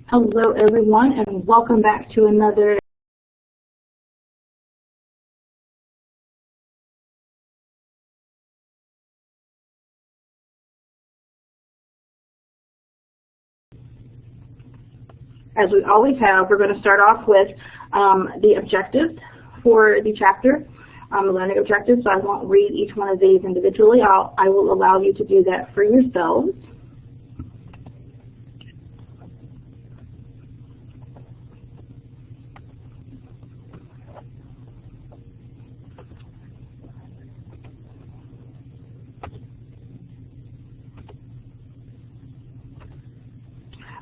Hello everyone, and welcome back to another as we always have. We're going to start off with the objectives for the chapter, the learning objectives, so I won't read each one of these individually. I will allow you to do that for yourselves.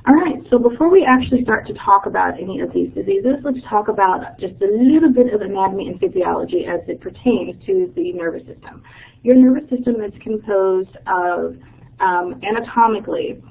All right, so before we actually start to talk about any of these diseases, let's talk about just a little bit of anatomy and physiology as it pertains to the nervous system. Your nervous system is composed of, anatomically,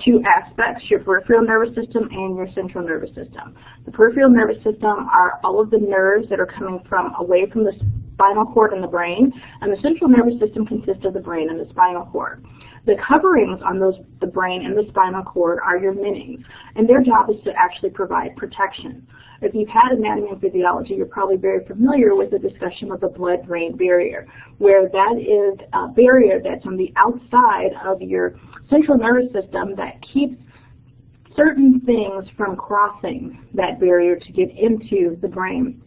two aspects, your peripheral nervous system and your central nervous system. The peripheral nervous system are all of the nerves that are coming from away from the spinal cord and the brain, and the central nervous system consists of the brain and the spinal cord. The coverings on the brain and the spinal cord are your meninges, and their job is to actually provide protection. If you've had anatomy and physiology, you're probably very familiar with the discussion of the blood-brain barrier, where that is a barrier that's on the outside of your central nervous system that keeps certain things from crossing that barrier to get into the brain.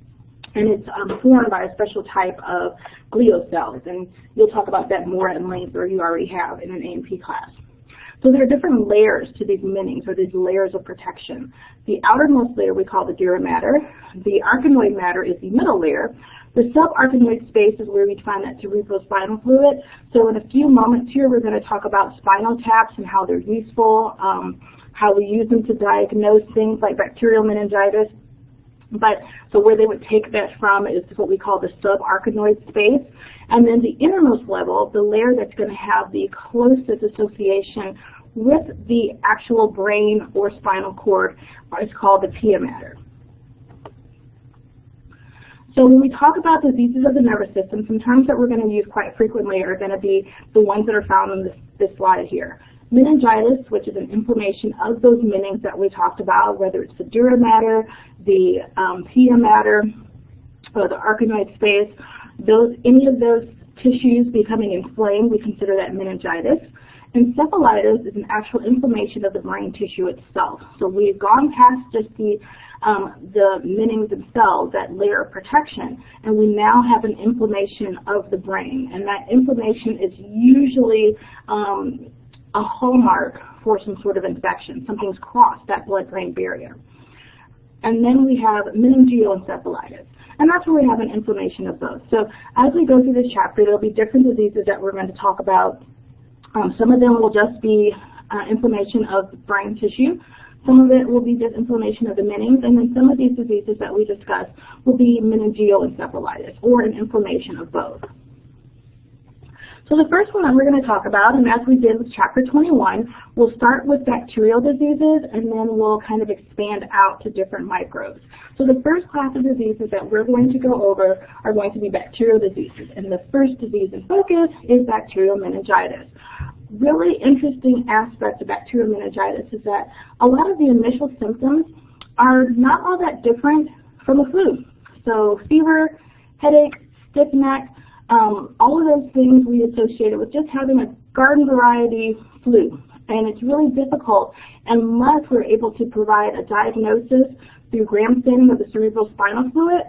And it's formed by a special type of glial cells, and you'll talk about that more at length, or you already have in an A&P class. So there are different layers to these meninges, or these layers of protection. The outermost layer we call the dura mater. The arachnoid matter is the middle layer. The subarachnoid space is where we find that cerebrospinal fluid. So in a few moments here, we're going to talk about spinal taps and how they're useful, how we use them to diagnose things like bacterial meningitis. So where they would take that from is what we call the subarachnoid space. And then the innermost level, the layer that's going to have the closest association with the actual brain or spinal cord, is called the pia mater. So when we talk about diseases of the nervous system, some terms that we're going to use quite frequently are going to be the ones that are found on this slide here. Meningitis, which is an inflammation of those meninges that we talked about, whether it's the dura mater, the pia mater, or the arachnoid space, any of those tissues becoming inflamed, we consider that meningitis. Encephalitis is an actual inflammation of the brain tissue itself. So we've gone past just the meninges themselves, that layer of protection, and we now have an inflammation of the brain. And that inflammation is usually a hallmark for some sort of infection. Something's crossed that blood-brain barrier. And then we have meningeal encephalitis. And that's where we have an inflammation of both. So as we go through this chapter, there'll be different diseases that we're going to talk about. Some of them will just be inflammation of the brain tissue. Some of it will be just inflammation of the meninges. And then some of these diseases that we discuss will be meningeal encephalitis, or an inflammation of both. So the first one that we're going to talk about, and as we did with chapter 21, we'll start with bacterial diseases, and then we'll kind of expand out to different microbes. So the first class of diseases that we're going to go over are going to be bacterial diseases, and the first disease in focus is bacterial meningitis. Really interesting aspect of bacterial meningitis is that a lot of the initial symptoms are not all that different from a flu. So fever, headache, stiff neck, all of those things we associate with just having a garden variety flu. And it's really difficult unless we're able to provide a diagnosis through gram staining of the cerebrospinal fluid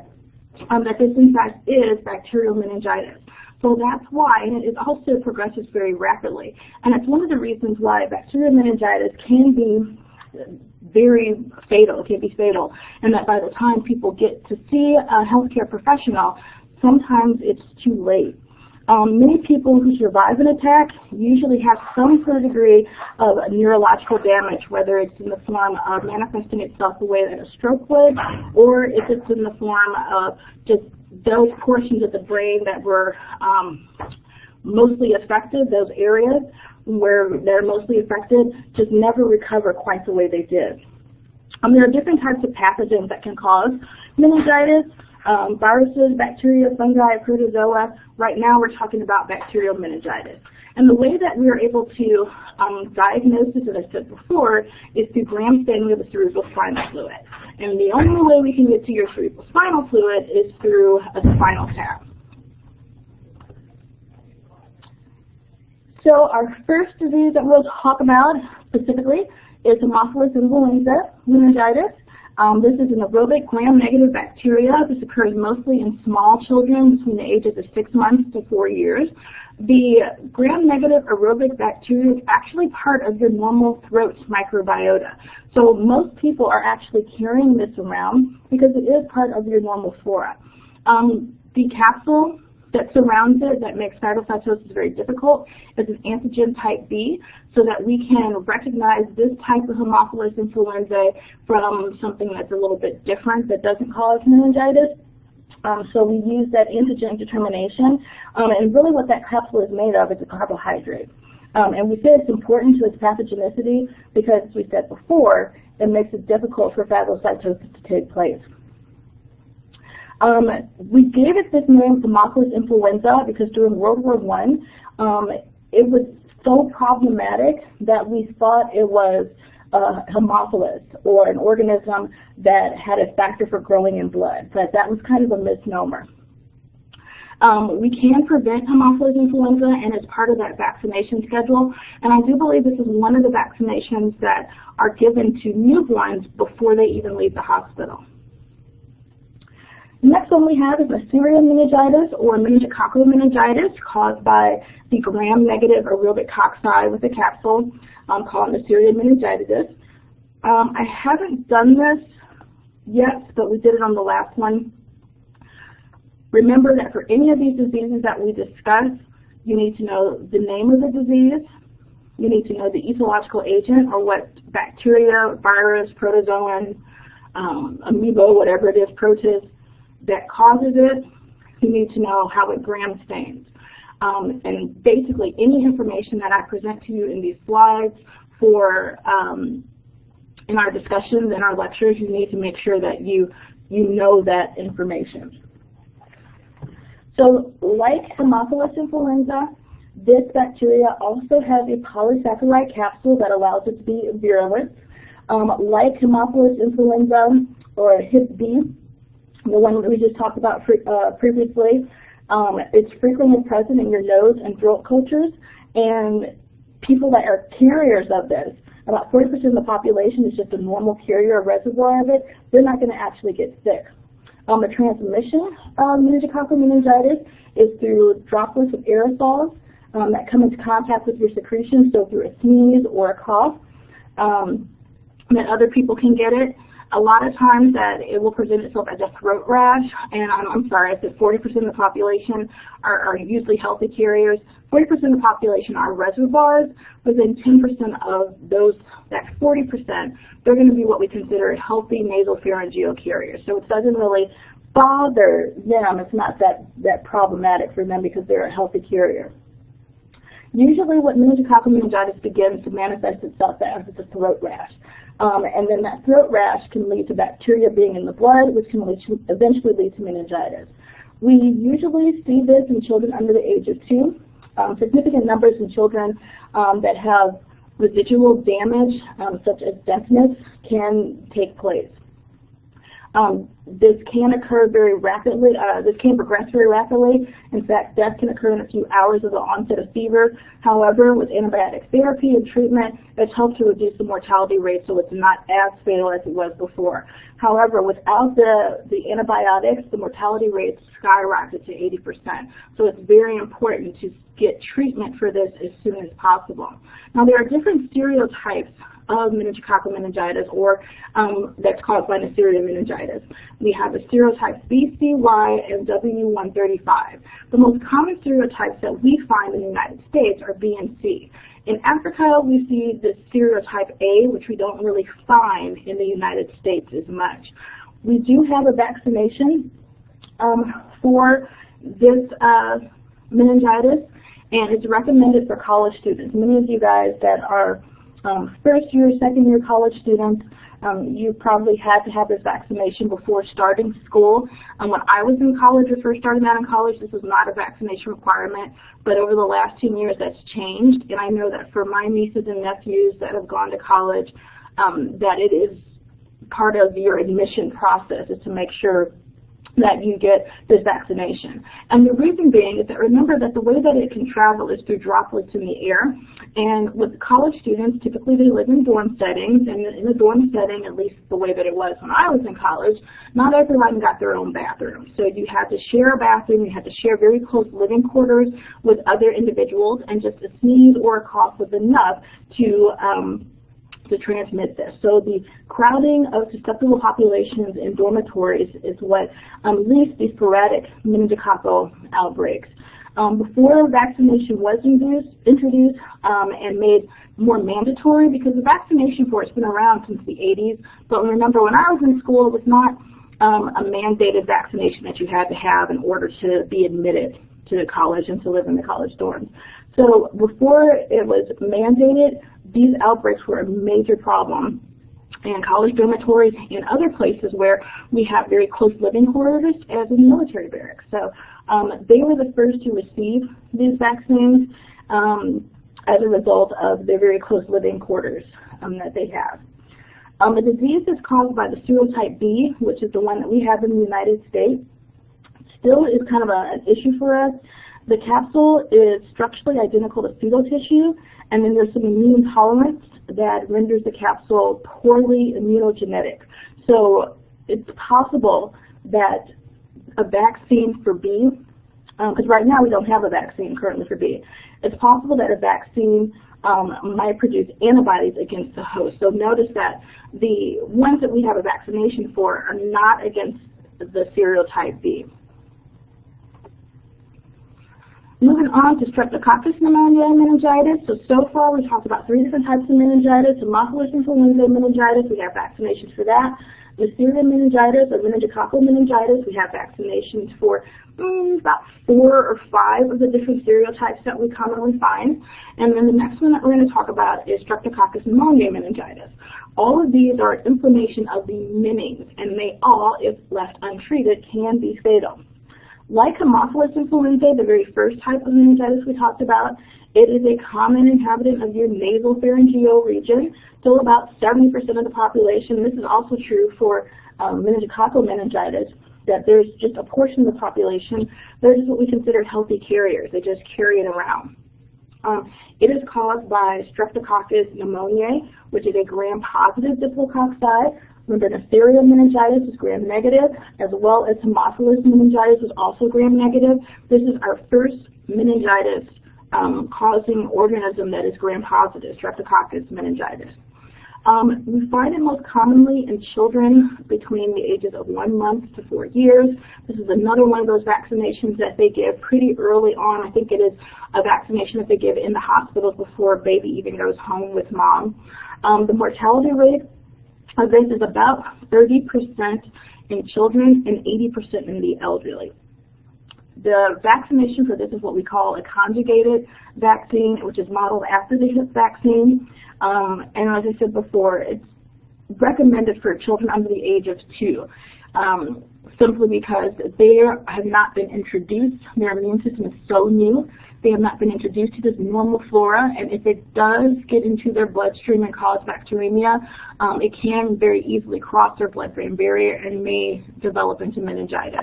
that this in fact is bacterial meningitis. So that's why, and it also progresses very rapidly. And it's one of the reasons why bacterial meningitis can be very fatal, and that by the time people get to see a healthcare professional, sometimes it's too late. Many people who survive an attack usually have some sort of degree of neurological damage, whether it's in the form of manifesting itself the way that a stroke would, or if it's in the form of just those portions of the brain that were mostly affected, those areas where they're mostly affected, just never recover quite the way they did. There are different types of pathogens that can cause meningitis. Viruses, bacteria, fungi, protozoa. Right now we're talking about bacterial meningitis. And the way that we are able to diagnose this, as I said before, is through gram staining of the cerebrospinal fluid. And the only way we can get to your cerebrospinal fluid is through a spinal tap. So our first disease that we'll talk about specifically is Haemophilus influenza meningitis. This is an aerobic gram-negative bacteria. This occurs mostly in small children between the ages of 6 months to 4 years. The gram-negative aerobic bacteria is actually part of your normal throat microbiota. So most people are actually carrying this around because it is part of your normal flora. The capsule that surrounds it, that makes phagocytosis very difficult, is an antigen type B, so that we can recognize this type of Haemophilus influenzae from something that's a little bit different that doesn't cause meningitis. So we use that antigen determination, and really what that capsule is made of is a carbohydrate. And we say it's important to its pathogenicity because, as we said before, it makes it difficult for phagocytosis to take place. We gave it this name, Haemophilus influenza, because during World War I, it was so problematic that we thought it was Haemophilus, or an organism that had a factor for growing in blood, but that was kind of a misnomer. We can prevent Haemophilus influenza, and it's part of that vaccination schedule, and I do believe this is one of the vaccinations that are given to newborns before they even leave the hospital. The next one we have is Neisseria Meningitis, or Meningococcal meningitis, caused by the gram-negative aerobic cocci with a capsule called Neisseria Meningitis. I haven't done this yet, but we did it on the last one. Remember that for any of these diseases that we discuss, you need to know the name of the disease, you need to know the etiological agent, or what bacteria, virus, protozoan, amoeba, whatever it is, protist, that causes it. You need to know how it gram stains. And basically any information that I present to you in these slides for in our discussions and our lectures, you need to make sure that you know that information. So like Haemophilus influenza, this bacteria also has a polysaccharide capsule that allows it to be virulent. Like Haemophilus influenza, or Hep B, the one that we just talked about previously, it's frequently present in your nose and throat cultures, and people that are carriers of this, about 40% of the population is just a normal carrier or reservoir of it, they're not going to actually get sick. The transmission of meningococcal meningitis is through droplets of aerosols that come into contact with your secretions, so through a sneeze or a cough, that other people can get it. A lot of times that it will present itself as a throat rash, and I'm sorry, I said 40% of the population are usually healthy carriers. 40% of the population are reservoirs, but then 10% of those, that 40%, they're going to be what we consider healthy nasopharyngeal carriers. So it doesn't really bother them. It's not that problematic for them because they're a healthy carrier. Usually what meningococcal meningitis begins to manifest itself as a throat rash. And then that throat rash can lead to bacteria being in the blood, which can eventually lead to meningitis. We usually see this in children under the age of 2. Significant numbers in children that have residual damage, such as deafness, can take place. This can occur very rapidly. This can progress very rapidly. In fact, death can occur in a few hours of the onset of fever. However, with antibiotic therapy and treatment, it's helped to reduce the mortality rate so it's not as fatal as it was before. However, without the antibiotics, the mortality rates skyrocket to 80%. So it's very important to get treatment for this as soon as possible. Now, there are different stereotypes of meningococcal meningitis, or that's caused by Neisseria meningitis. We have the stereotypes B, C, Y, and W135. The most common stereotypes that we find in the United States are B and C. In Africa, we see the stereotype A, which we don't really find in the United States as much. We do have a vaccination for this meningitis, and it's recommended for college students. Many of you guys that are First year, second year college students, you probably had to have this vaccination before starting school. When I was in college or first starting out in college, this was not a vaccination requirement, but over the last 10 years that's changed, and I know that for my nieces and nephews that have gone to college, that it is part of your admission process is to make sure that you get this vaccination. And the reason being is that remember that the way that it can travel is through droplets in the air. And with college students, typically they live in dorm settings, and in a dorm setting, at least the way that it was when I was in college, not everyone got their own bathroom. So you had to share a bathroom, you had to share very close living quarters with other individuals, and just a sneeze or a cough was enough to transmit this. So the crowding of susceptible populations in dormitories is what leads these sporadic meningococcal outbreaks. Before vaccination was introduced and made more mandatory, because the vaccination for it's been around since the 80s, but remember when I was in school it was not a mandated vaccination that you had to have in order to be admitted to college and to live in the college dorms. So before it was mandated, these outbreaks were a major problem in college dormitories and other places where we have very close living quarters as in military barracks. So they were the first to receive these vaccines as a result of their very close living quarters that they have. The disease is caused by the serotype B, which is the one that we have in the United States. Still is kind of an issue for us. The capsule is structurally identical to fetal tissue, and then there's some immune tolerance that renders the capsule poorly immunogenic. So it's possible that a vaccine for B, because right now we don't have a vaccine currently for B, it's possible that a vaccine might produce antibodies against the host. So notice that the ones that we have a vaccination for are not against the serotype B. Moving on to Streptococcus pneumoniae meningitis. So far we talked about 3 different types of meningitis. Haemophilus influenzae meningitis, we have vaccinations for that. Neisseria Meningitis or meningococcal meningitis, we have vaccinations for about 4 or 5 of the different serotypes that we commonly find. And then the next one that we're going to talk about is Streptococcus pneumoniae meningitis. All of these are inflammation of the menings, and they all, if left untreated, can be fatal. Like Haemophilus influenzae, the very first type of meningitis we talked about, it is a common inhabitant of your nasopharyngeal region, so about 70% of the population. This is also true for meningococcal meningitis, that there's just a portion of the population, they're just what we consider healthy carriers. They just carry it around. It is caused by Streptococcus pneumoniae, which is a gram-positive diplococci. Remember, Neisseria meningitis is gram-negative, as well as Haemophilus meningitis is also gram-negative. This is our first meningitis causing organism that is gram-positive, Streptococcus meningitis. We find it most commonly in children between the ages of 1 month to 4 years. This is another one of those vaccinations that they give pretty early on. I think it is a vaccination that they give in the hospital before baby even goes home with mom. The mortality rate of this is about 30% in children and 80% in the elderly. The vaccination for this is what we call a conjugated vaccine, which is modeled after the hip vaccine. And as I said before, it's recommended for children under the age of 2, simply because they have not been introduced. Their immune system is so new. They have not been introduced to this normal flora, and if it does get into their bloodstream and cause bacteremia, it can very easily cross their blood-brain barrier and may develop into meningitis.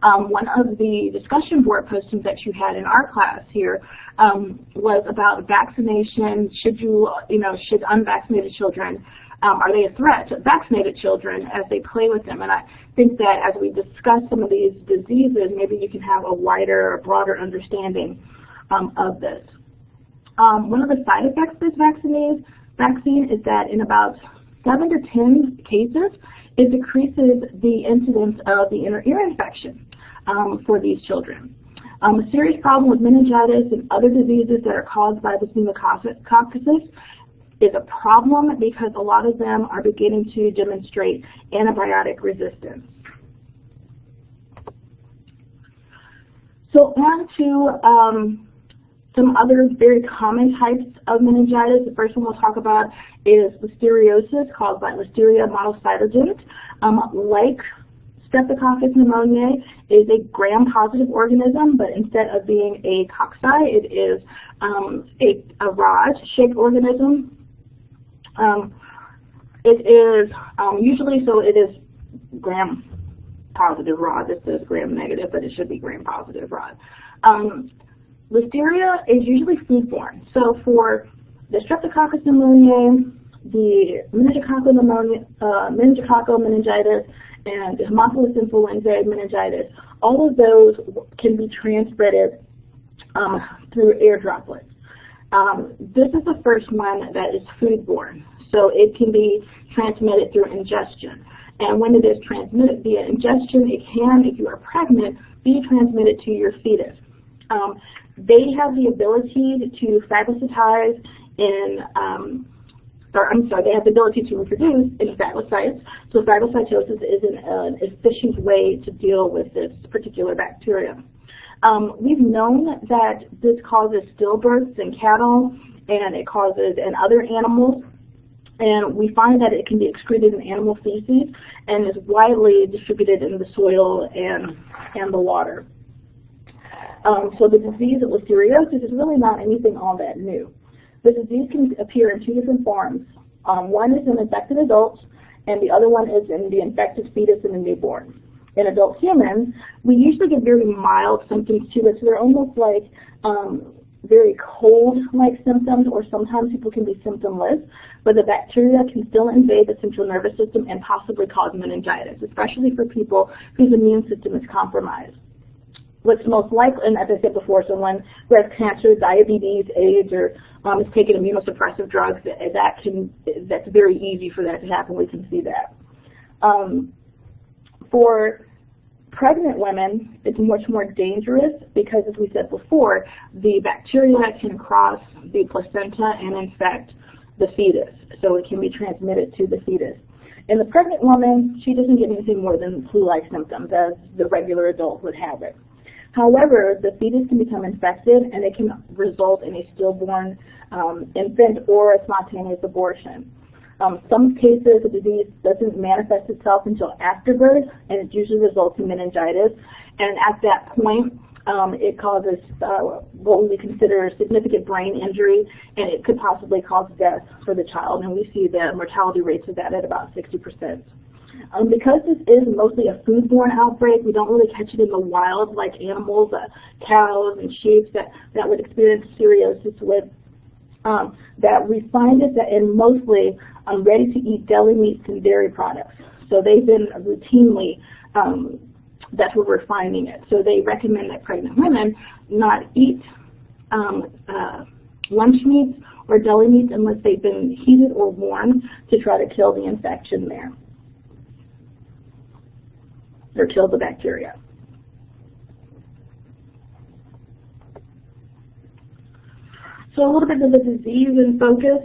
One of the discussion board postings that you had in our class here was about vaccination. Should unvaccinated children, are they a threat to vaccinated children as they play with them? And I think that as we discuss some of these diseases, maybe you can have a wider or broader understanding of this. One of the side effects of this vaccine is that in about 7 to 10 cases, it decreases the incidence of the inner ear infection for these children. A serious problem with meningitis and other diseases that are caused by this pneumococcal is a problem because a lot of them are beginning to demonstrate antibiotic resistance. So on Some other very common types of meningitis. The first one we'll talk about is listeriosis, caused by Listeria monocytogenes. Like Streptococcus pneumoniae, is a gram-positive organism, but instead of being a cocci, it is a rod-shaped organism. It is usually, so it is gram-positive rod. This says gram-negative, but it should be gram-positive rod. Listeria is usually foodborne. So for the Streptococcus pneumoniae, the meningococcal meningitis, and the Haemophilus influenzae meningitis, all of those can be transmitted through air droplets. This is the first one that is foodborne, so it can be transmitted through ingestion. And when it is transmitted via ingestion, it can, if you are pregnant, be transmitted to your fetus. They have the ability to phagocytize in, they have the ability to reproduce in phagocytes. So phagocytosis is an efficient way to deal with this particular bacteria. We've known that this causes stillbirths in cattle, and it causes in other animals. And we find that it can be excreted in animal feces and is widely distributed in the soil and the water. So the disease of listeriosis is really not anything all that new. The disease can appear in two different forms. One is in infected adults, and the other one is in the infected fetus in the newborn. In adult humans, we usually get very mild symptoms to it, so they're almost like very cold-like symptoms, or sometimes people can be symptomless, but the bacteria can still invade the central nervous system and possibly cause meningitis, especially for people whose immune system is compromised. What's most likely, and as I said before, someone who has cancer, diabetes, AIDS, or is taking immunosuppressive drugs, that's very easy for that to happen. We can see that. For pregnant women, it's much more dangerous because, as we said before, the bacteria can cross the placenta and infect the fetus, so it can be transmitted to the fetus. In the pregnant woman, she doesn't get anything more than flu-like symptoms, as the regular adult would have it. However, the fetus can become infected, and it can result in a stillborn infant or a spontaneous abortion. Some cases, the disease doesn't manifest itself until after birth, and it usually results in meningitis. And at that point, it causes what we consider significant brain injury, and it could possibly cause death for the child. And we see the mortality rates of that at about 60%. Because this is mostly a foodborne outbreak, we don't really catch it in the wild like animals, cows and sheep that would experience listeriosis with. That we find it that in mostly ready-to-eat deli meats and dairy products. So they've been routinely, that's where we're finding it. So they recommend that pregnant women not eat lunch meats or deli meats unless they've been heated or warmed to try to kill the infection there, or kill the bacteria. So a little bit of the disease in focus.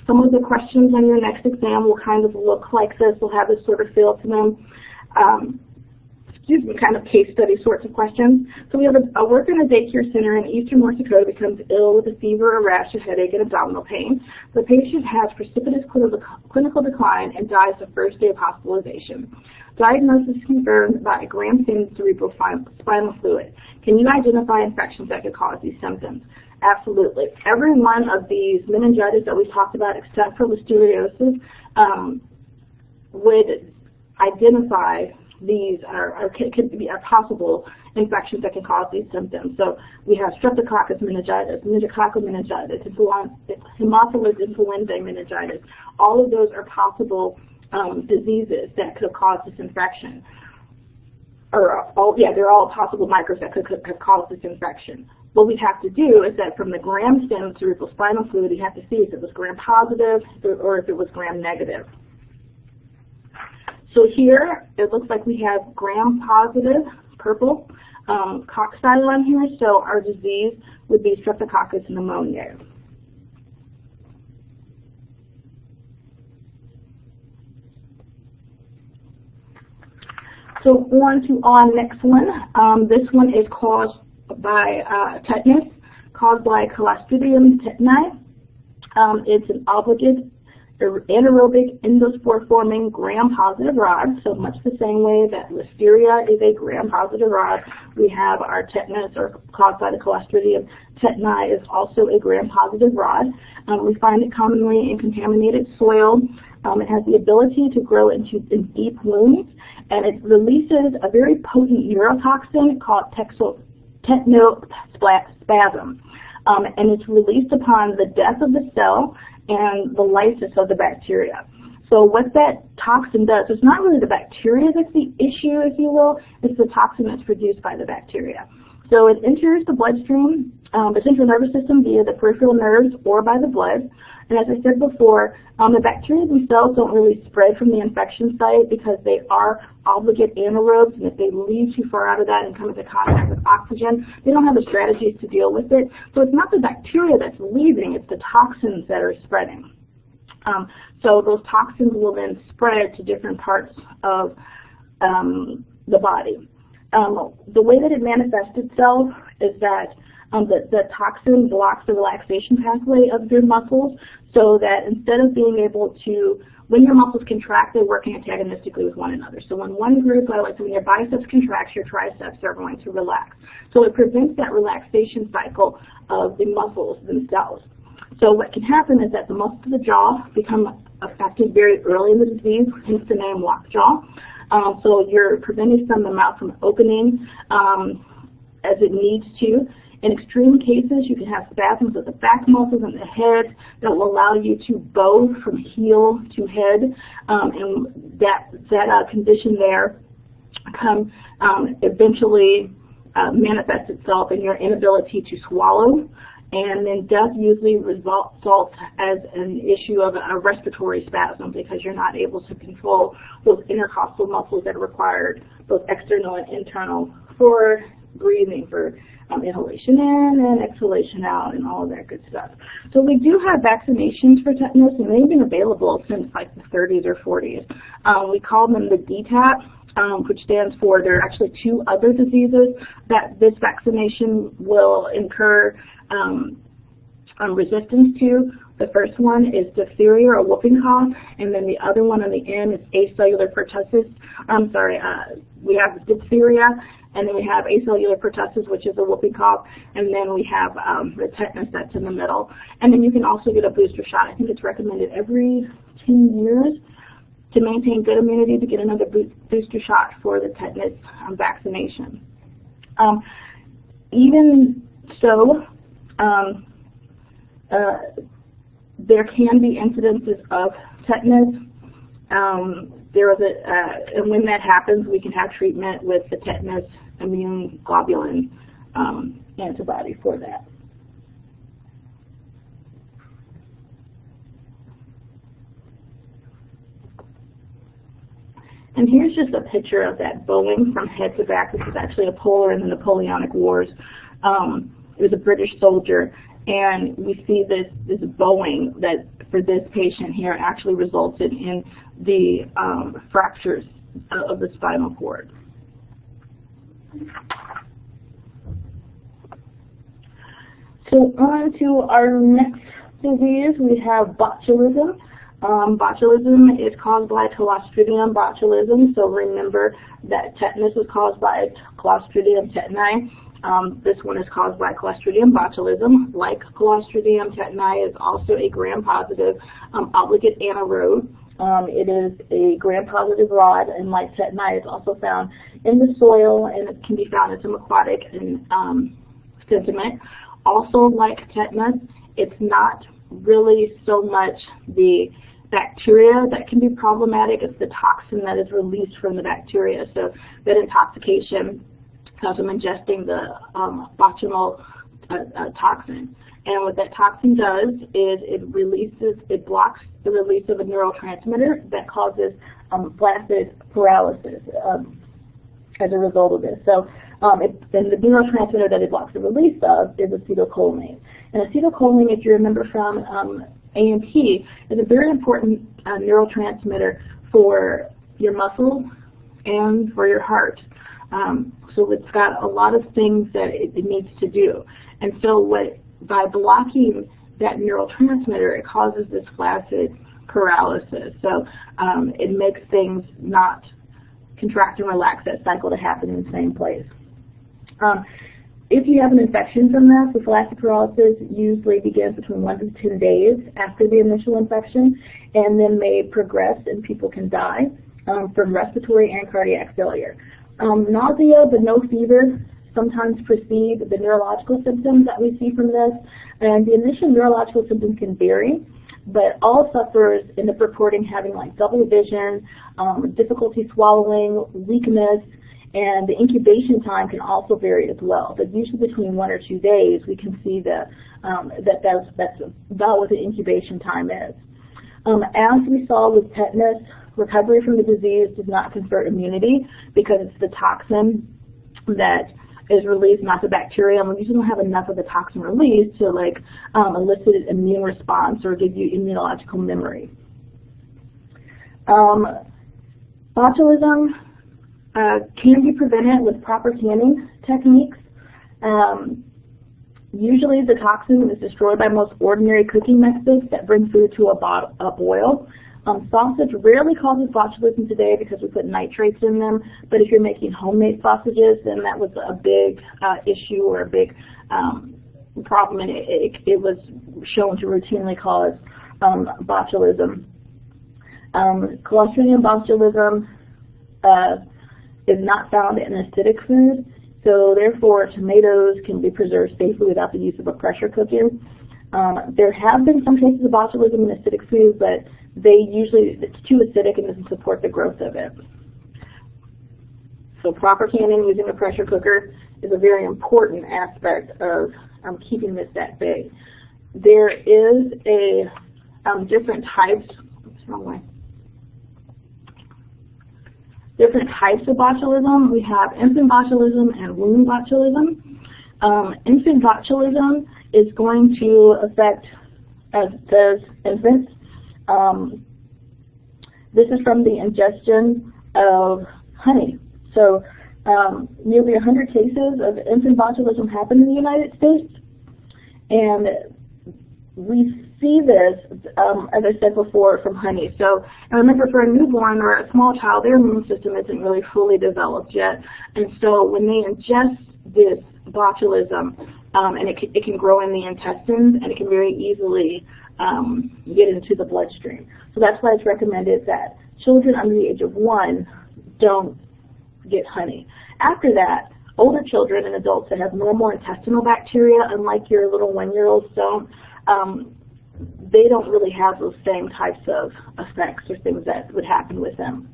Some of the questions on your next exam will kind of look like this. We'll have this sort of feel to them. Kind of case study sorts of questions. So we have a worker in a daycare center in eastern North Dakota becomes ill with a fever, a rash, a headache, and abdominal pain. The patient has precipitous clinical decline and dies the first day of hospitalization. Diagnosis confirmed by a gram-thin cerebral spinal fluid. Can you identify infections that could cause these symptoms? Absolutely. Every one of these meningitis that we talked about, except for listeriosis, would identify these could be possible infections that can cause these symptoms. So we have Streptococcus meningitis, meningococcal meningitis, Haemophilus influenzae meningitis. All of those are possible diseases that could cause this infection. They're all possible microbes that could cause this infection. What we have to do is that from the gram-thin cerebrospinal fluid, you have to see if it was gram-positive or if it was gram-negative. So here, it looks like we have gram-positive, purple, cocci on here, so our disease would be Streptococcus pneumoniae. So on to our next one. This one is caused by tetanus, caused by Clostridium tetani. It's an obligate anaerobic endospore-forming gram-positive rod, so much the same way that Listeria is a gram-positive rod, we have our tetanus, or caused by the Clostridium tetani, is also a gram-positive rod. We find it commonly in contaminated soil. It has the ability to grow in deep wounds, and it releases a very potent neurotoxin called tetanospasm. And it's released upon the death of the cell and the lysis of the bacteria. So what that toxin does, it's not really the bacteria that's the issue, if you will, it's the toxin that's produced by the bacteria. So it enters the bloodstream, the central nervous system via the peripheral nerves or by the blood. And as I said before, the bacteria themselves don't really spread from the infection site because they are obligate anaerobes, and if they leave too far out of that and come into contact with oxygen, they don't have the strategies to deal with it. So it's not the bacteria that's leaving, it's the toxins that are spreading. So those toxins will then spread to different parts of the body. The way that it manifests itself is that the toxin blocks the relaxation pathway of your muscles, so that instead of being able to, when your muscles contract, they work antagonistically with one another. So when one group, like when your biceps contracts, your triceps are going to relax. So it prevents that relaxation cycle of the muscles themselves. So what can happen is that the muscles of the jaw become affected very early in the disease, hence the name lockjaw. So you're prevented from the mouth from opening as it needs to. In extreme cases, you can have spasms of the back muscles and the head that will allow you to bow from heel to head, and that condition there eventually manifests itself in your inability to swallow, and then death usually results as an issue of a respiratory spasm because you're not able to control those intercostal muscles that are required, both external and internal, for breathing, for inhalation in and exhalation out and all of that good stuff. So we do have vaccinations for tetanus, and they've been available since like the 30s or 40s. We call them the DTaP, which stands for, there are actually two other diseases that this vaccination will incur resistance to. The first one is diphtheria or whooping cough, and then the other one on the end is acellular pertussis. We have diphtheria, and then we have acellular pertussis, which is a whooping cough, and then we have the tetanus that's in the middle. And then you can also get a booster shot. I think it's recommended every 10 years to maintain good immunity to get another booster shot for the tetanus vaccination. Even so, there can be incidences of tetanus. And when that happens, we can have treatment with the tetanus immune globulin antibody for that. And here's just a picture of that bowing from head to back. This is actually a polar in the Napoleonic Wars. It was a British soldier, and we see this bowing that for this patient here actually resulted in the fractures of the spinal cord. So on to our next disease, we have botulism. Botulism is caused by Clostridium botulism, so remember that tetanus was caused by Clostridium tetani. This one is caused by Clostridium botulism. Like Clostridium tetani, is also a gram-positive obligate anaerobe. It is a gram-positive rod, and like tetani, it's also found in the soil, and it can be found in some aquatic and sediment. Also, like tetanus, it's not really so much the bacteria that can be problematic, it's the toxin that is released from the bacteria. So that intoxication comes from ingesting the botulinum toxin. And what that toxin does is it blocks the release of a neurotransmitter that causes flaccid paralysis as a result of this. So and the neurotransmitter that it blocks the release of is acetylcholine. And acetylcholine, if you remember from AMP, is a very important neurotransmitter for your muscles and for your heart. So it's got a lot of things that it needs to do. And so what by blocking that neurotransmitter, it causes this flaccid paralysis. So it makes things not contract and relax, that cycle to happen in the same place. If you have an infection from this, the flaccid paralysis usually begins between 1 to 10 days after the initial infection, and then may progress and people can die from respiratory and cardiac failure. Nausea but no fever sometimes precede the neurological symptoms that we see from this, and the initial neurological symptoms can vary, but all sufferers end up reporting having like double vision, difficulty swallowing, weakness, and the incubation time can also vary as well. But usually between 1 or 2 days, we can see that that's about what the incubation time is. As we saw with tetanus, recovery from the disease does not confer immunity because it's the toxin that is released, not the bacteria, and we usually don't have enough of the toxin released to elicit an immune response or give you immunological memory. Botulism can be prevented with proper canning techniques. Usually the toxin is destroyed by most ordinary cooking methods that bring food to a boil. Sausage rarely causes botulism today because we put nitrates in them, but if you're making homemade sausages, then that was a big issue or a big problem, and it was shown to routinely cause botulism. Clostridium botulism is not found in acidic food, so therefore tomatoes can be preserved safely without the use of a pressure cooker. There have been some cases of botulism in acidic food, but it's too acidic and doesn't support the growth of it. So proper canning using a pressure cooker is a very important aspect of keeping this at bay. There is different types. Oops, wrong way. Different types of botulism. We have infant botulism and wound botulism. Infant botulism is going to affect, as it says, infants. This is from the ingestion of honey. So nearly 100 cases of infant botulism happen in the United States, and we see this, as I said before, from honey. So, and remember, for a newborn or a small child, their immune system isn't really fully developed yet, and so when they ingest this botulism, and it can grow in the intestines, and it can very easily get into the bloodstream. So that's why it's recommended that children under the age of 1 don't get honey. After that, older children and adults that have normal intestinal bacteria, unlike your little 1-year-olds don't, they don't really have those same types of effects or things that would happen with them.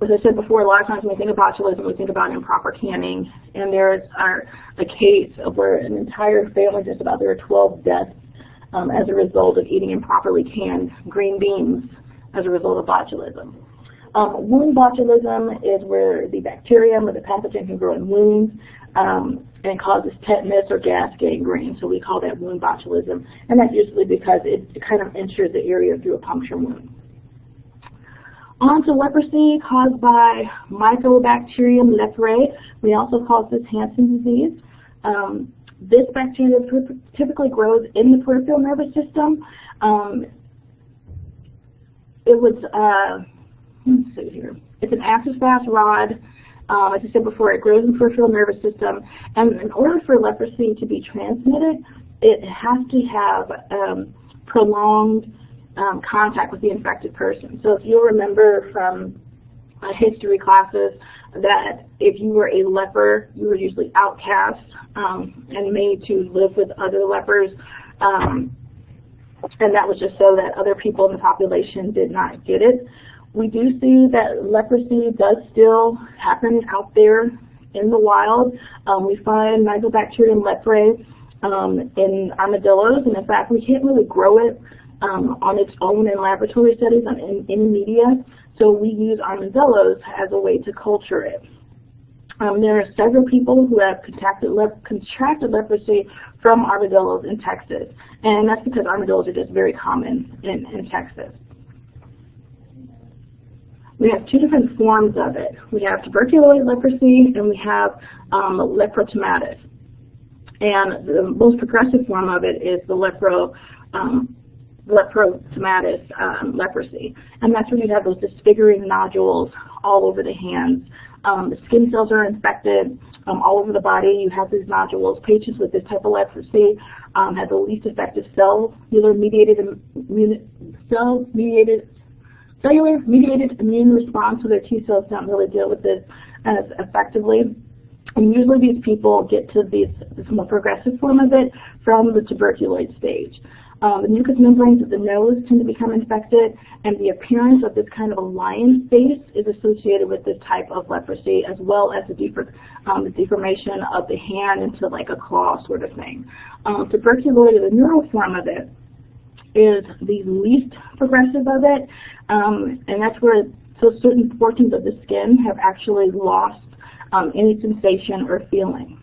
As I said before, a lot of times when we think of botulism, we think about improper canning, and there's a case of where an entire family, just about, there were 12 deaths as a result of eating improperly canned green beans as a result of botulism. Wound botulism is where the bacterium or the pathogen can grow in wounds and causes tetanus or gas gangrene, so we call that wound botulism, and that's usually because it kind of enters the area through a puncture wound. On to leprosy caused by Mycobacterium leprae. We also call this Hansen's disease. This bacteria typically grows in the peripheral nervous system. Let's see here. It's an axis-fast rod. As I said before, it grows in the peripheral nervous system. And in order for leprosy to be transmitted, it has to have prolonged contact with the infected person. So if you'll remember from history classes that if you were a leper, you were usually outcast and made to live with other lepers. And that was just so that other people in the population did not get it. We do see that leprosy does still happen out there in the wild. We find Mycobacterium leprae in armadillos, and in fact, we can't really grow it on its own in laboratory studies in media, so we use armadillos as a way to culture it. There are several people who have contracted leprosy from armadillos in Texas, and that's because armadillos are just very common in Texas. We have two different forms of it. We have tuberculosis leprosy, and we have leprotomatis. And the most progressive form of it is the leprotomatis, leprosy. And that's when you have those disfiguring nodules all over the hands. The skin cells are infected all over the body. You have these nodules. Patients with this type of leprosy have the least effective cellular mediated immune response, so their T cells don't really deal with this as effectively. And usually these people get to this more progressive form of it from the tuberculoid stage. The mucous membranes of the nose tend to become infected, and the appearance of this kind of a lion's face is associated with this type of leprosy, as well as the deformation of the hand into like a claw sort of thing. Tuberculoid, the neural form of it, is the least progressive of it, and that's where certain portions of the skin have actually lost any sensation or feeling.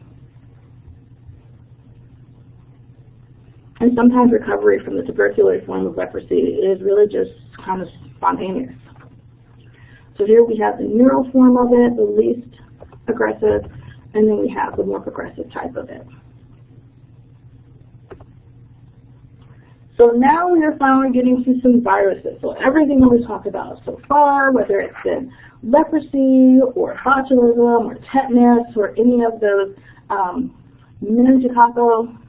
And sometimes recovery from the tuberculoid form of leprosy is really just kind of spontaneous. So here we have the neural form of it, the least aggressive, and then we have the more progressive type of it. So now we are finally getting to some viruses. So everything that we talked about so far, whether it's been leprosy or botulism or tetanus or any of those meningococcal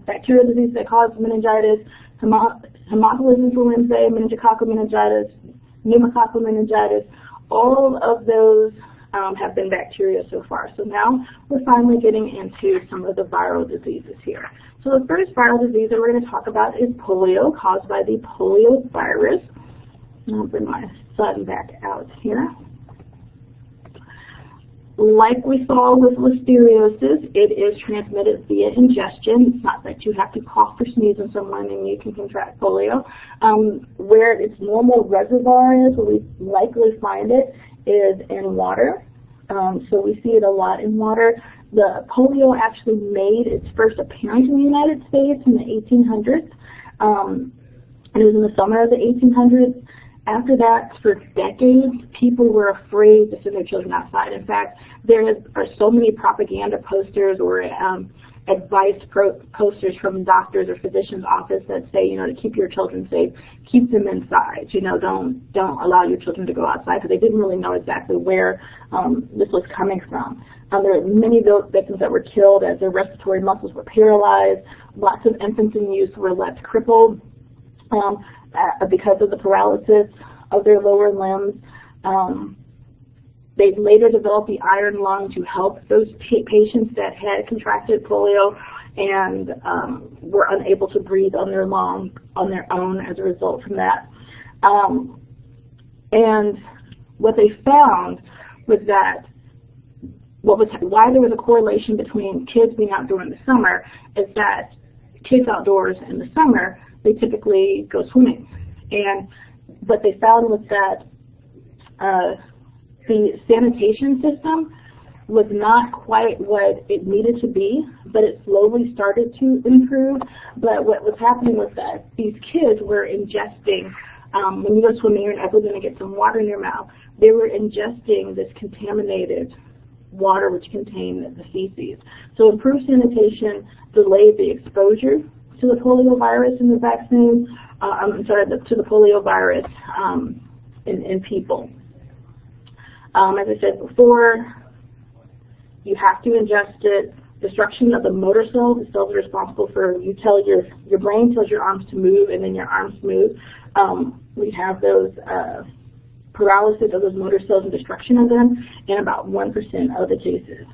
bacterial disease that cause meningitis, Haemophilus influenzae, meningococcal meningitis, pneumococcal meningitis, all of those have been bacteria so far. So now we're finally getting into some of the viral diseases here. So the first viral disease that we're going to talk about is polio, caused by the polio virus. I'll bring my sun back out here. Like we saw with listeriosis, it is transmitted via ingestion. It's not that you have to cough or sneeze on someone and you can contract polio. Where its normal reservoir is, where we likely find it, is in water. So we see it a lot in water. The polio actually made its first appearance in the United States in the 1800s. And it was in the summer of the 1800s. After that, for decades, people were afraid to send their children outside. In fact, there are so many propaganda posters or advice posters from doctors or physicians' office that say, you know, to keep your children safe, keep them inside. You know, don't allow your children to go outside, because they didn't really know exactly where this was coming from. There are many victims that were killed as their respiratory muscles were paralyzed. Lots of infants in use were left crippled because of the paralysis of their lower limbs. They later developed the iron lung to help those patients that had contracted polio and were unable to breathe on their own as a result from that. And what they found was that why there was a correlation between kids being out during the summer is that kids outdoors in the summer, they typically go swimming. And what they found was that the sanitation system was not quite what it needed to be, but it slowly started to improve. But what was happening was that these kids were ingesting, when you go swimming, you're never going to get some water in your mouth. They were ingesting this contaminated water which contained the feces. So improved sanitation delayed the exposure to the polio virus in the vaccine, to the polio virus in people. As I said before, you have to ingest it. Destruction of the motor cells, the cells are responsible for, your brain tells your arms to move, and then your arms move. We have those paralysis of those motor cells and destruction of them in about 1% of the cases.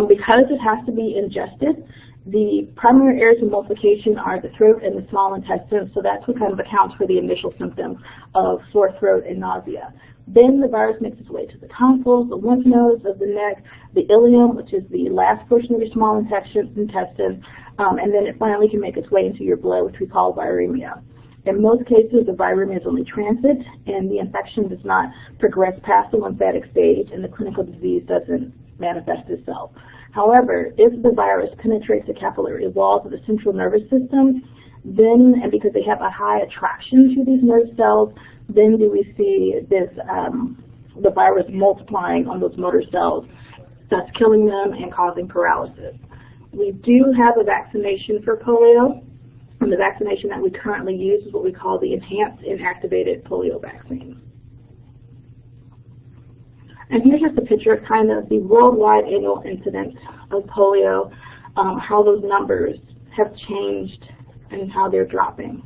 Because it has to be ingested, the primary areas of multiplication are the throat and the small intestine, so that's what kind of accounts for the initial symptoms of sore throat and nausea. Then the virus makes its way to the tonsils, the lymph nodes of the neck, the ileum, which is the last portion of your small intestine, and then it finally can make its way into your blood, which we call viremia. In most cases, the viremia is only transit, and the infection does not progress past the lymphatic stage, and the clinical disease doesn't manifest itself. However, if the virus penetrates the capillary walls of the central nervous system, then, and because they have a high attraction to these nerve cells, then do we see this, the virus multiplying on those motor cells, thus killing them and causing paralysis. We do have a vaccination for polio, and the vaccination that we currently use is what we call the Enhanced Inactivated Polio Vaccine. And here's just a picture of kind of the worldwide annual incidence of polio, how those numbers have changed and how they're dropping.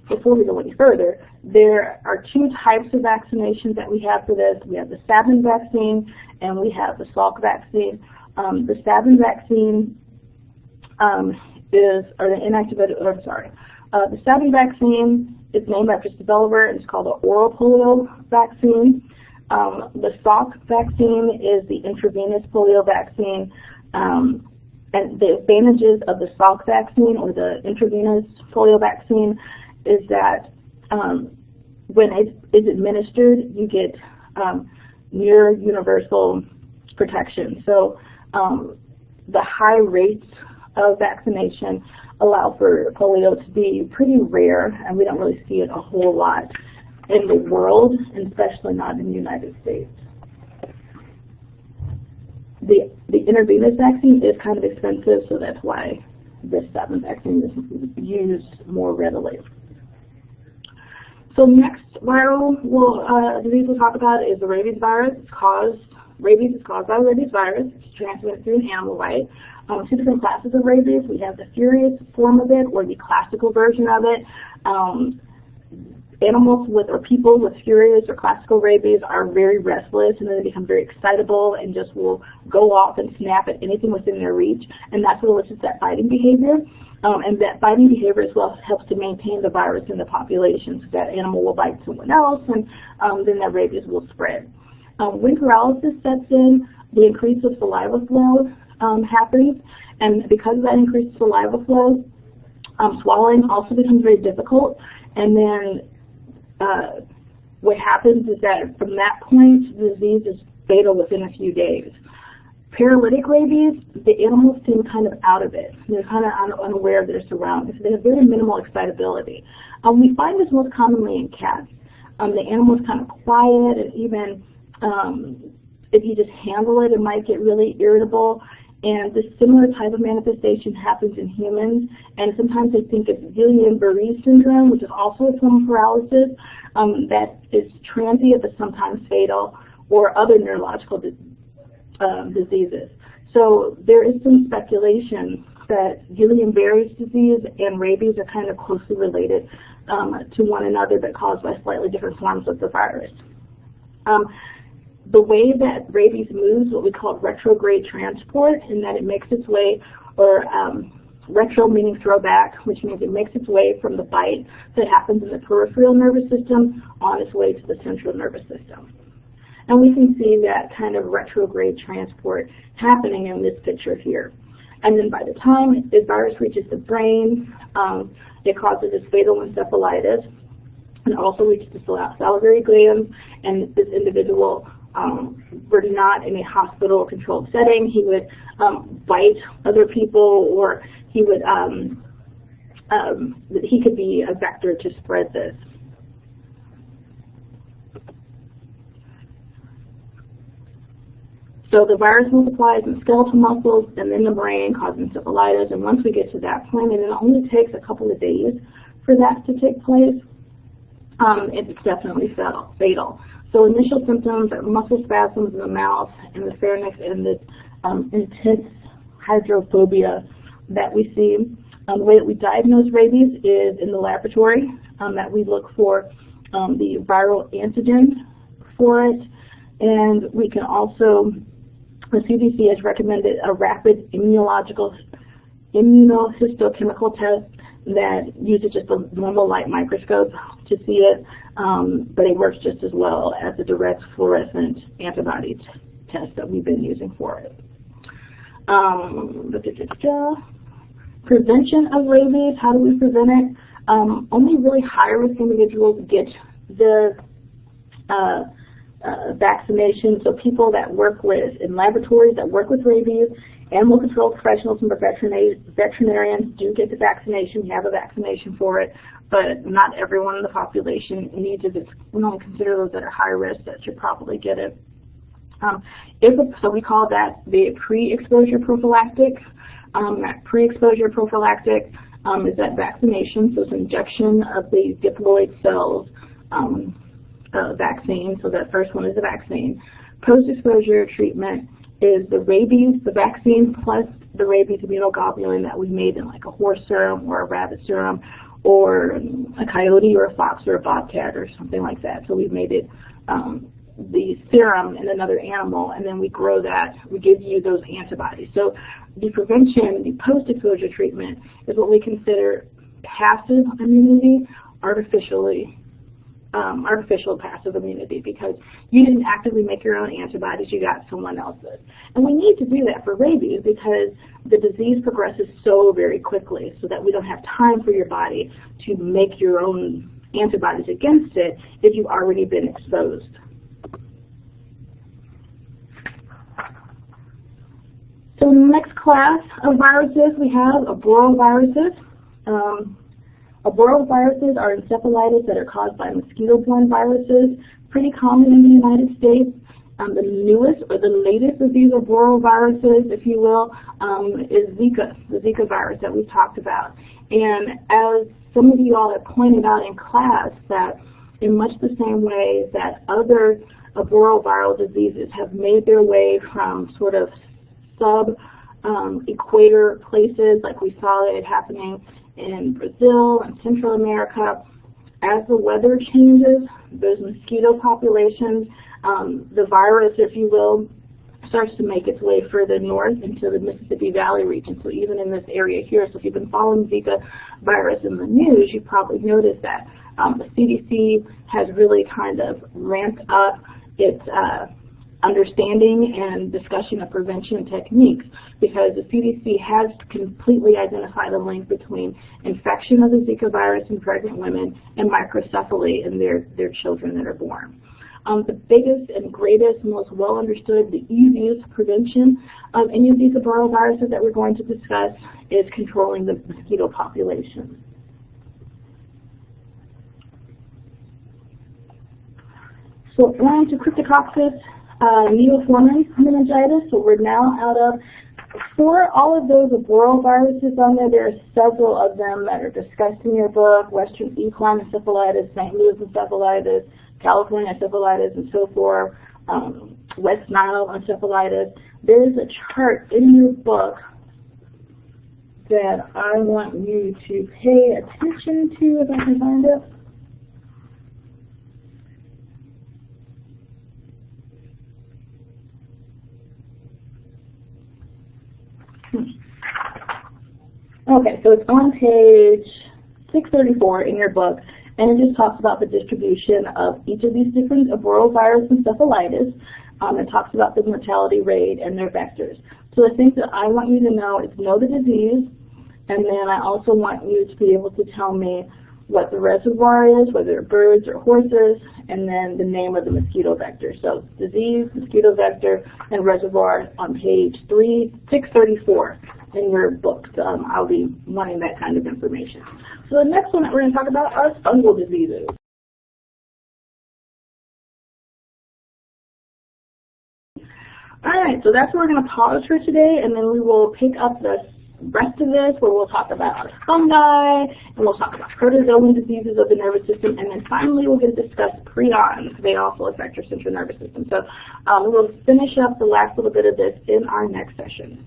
Before we go any further, there are two types of vaccinations that we have for this. We have the Sabin vaccine and we have the Salk vaccine. The Sabin vaccine the Sabin vaccine is named after its developer, and it's called the oral polio vaccine. The Salk vaccine is the intravenous polio vaccine. And the advantages of the Salk vaccine or the intravenous polio vaccine is that when it is administered, you get near universal protection. So the high rates of vaccination allow for polio to be pretty rare, and we don't really see it a whole lot in the world, and especially not in the United States. The intravenous vaccine is kind of expensive, so that's why this Sabin vaccine is used more readily. So next viral disease we'll talk about is the rabies virus. Rabies is caused by the rabies virus. It's transmitted through an animal bite. Two different classes of rabies. We have the furious form of it, or the classical version of it. Animals or people with furious or classical rabies are very restless, and then they become very excitable and just will go off and snap at anything within their reach, and that's what elicits that biting behavior. And that biting behavior as well helps to maintain the virus in the population, so that animal will bite someone else, and then that rabies will spread. When paralysis sets in, the increase of saliva flow happens, and because of that increased saliva flow, swallowing also becomes very difficult, and then what happens is that from that point, the disease is fatal within a few days. Paralytic rabies, the animals seem kind of out of it. They're kind of unaware of their surroundings. They have very minimal excitability. We find this most commonly in cats. The animal is kind of quiet, and even if you just handle it, it might get really irritable. And this similar type of manifestation happens in humans, and sometimes they think it's Guillain-Barré syndrome, which is also a form of paralysis that is transient but sometimes fatal, or other neurological diseases. So there is some speculation that Guillain-Barré's disease and rabies are kind of closely related to one another, but caused by slightly different forms of the virus. The way that rabies moves, what we call retrograde transport, in that it makes its way, or retro meaning throwback, which means it makes its way from the bite that happens in the peripheral nervous system on its way to the central nervous system. And we can see that kind of retrograde transport happening in this picture here. And then by the time the virus reaches the brain, it causes this fatal encephalitis, and also reaches the salivary glands, and this individual were not in a hospital controlled setting, he would bite other people, or he would he could be a vector to spread this. So the virus multiplies in skeletal muscles and in the brain, causing encephalitis, and once we get to that point, and it only takes a couple of days for that to take place, it's definitely fatal. So initial symptoms are muscle spasms in the mouth and the pharynx, and this intense hydrophobia that we see. The way that we diagnose rabies is in the laboratory, that we look for the viral antigen for it, and we can also, the CDC has recommended a rapid immunohistochemical test that uses just a normal light microscope to see it, but it works just as well as the direct fluorescent antibody test that we've been using for it. Prevention of rabies, how do we prevent it? Only really high-risk individuals get the vaccination. So people that work in laboratories that work with rabies, animal control professionals and veterinarians do get the vaccination. We have a vaccination for it, but not everyone in the population needs it. We only consider those that are high risk that should probably get it. So we call that the pre-exposure prophylactic. That pre-exposure prophylactic is that vaccination, so it's injection of the diploid cells vaccine. So that first one is the vaccine. Post-exposure treatment is the rabies, the vaccine plus the rabies immunoglobulin that we made in like a horse serum or a rabbit serum or a coyote or a fox or a bobcat or something like that. So we've made it the serum in another animal, and then we grow that. We give you those antibodies. So the prevention, the post-exposure treatment, is what we consider passive immunity, artificial passive immunity, because you didn't actively make your own antibodies, you got someone else's. And we need to do that for rabies because the disease progresses so very quickly, so that we don't have time for your body to make your own antibodies against it if you've already been exposed. So the next class of viruses, we have arboroviruses. Arboroviruses are encephalitis that are caused by mosquito-borne viruses, pretty common in the United States. The newest or the latest of these arboroviruses, if you will, is Zika, the Zika virus that we've talked about. And as some of you all have pointed out in class, that in much the same way that other arboroviral diseases have made their way from sort of sub-equator places, like we saw it happening in Brazil and Central America. As the weather changes, those mosquito populations, the virus, if you will, starts to make its way further north into the Mississippi Valley region. So even in this area here, so if you've been following Zika virus in the news, you probably noticed that the CDC has really kind of ramped up its understanding and discussion of prevention techniques, because the CDC has completely identified a link between infection of the Zika virus in pregnant women and microcephaly in their children that are born. The biggest and greatest, most well understood, the easiest prevention of any of these arboroviruses that we're going to discuss is controlling the mosquito population. So on to Cryptococcus neoformans meningitis. So we're now out of, for all of those arboroviruses on there are several of them that are discussed in your book: Western equine encephalitis, St. Louis encephalitis, California encephalitis, and so forth, West Nile encephalitis. There is a chart in your book that I want you to pay attention to, if I can find it. Okay, so it's on page 634 in your book, and it just talks about the distribution of each of these different arborovirus encephalitis. It talks about the mortality rate and their vectors. So the things that I want you to know is know the disease, and then I also want you to be able to tell me what the reservoir is, whether they're birds or horses, and then the name of the mosquito vector. So disease, mosquito vector, and reservoir on page 634 in your books. I'll be wanting that kind of information. So the next one that we're going to talk about are fungal diseases. All right, so that's where we're going to pause for today, and then we will pick up the rest of this, where we'll talk about fungi, and we'll talk about protozoan diseases of the nervous system, and then finally we're going to discuss prions. They also affect your central nervous system. So we'll finish up the last little bit of this in our next session.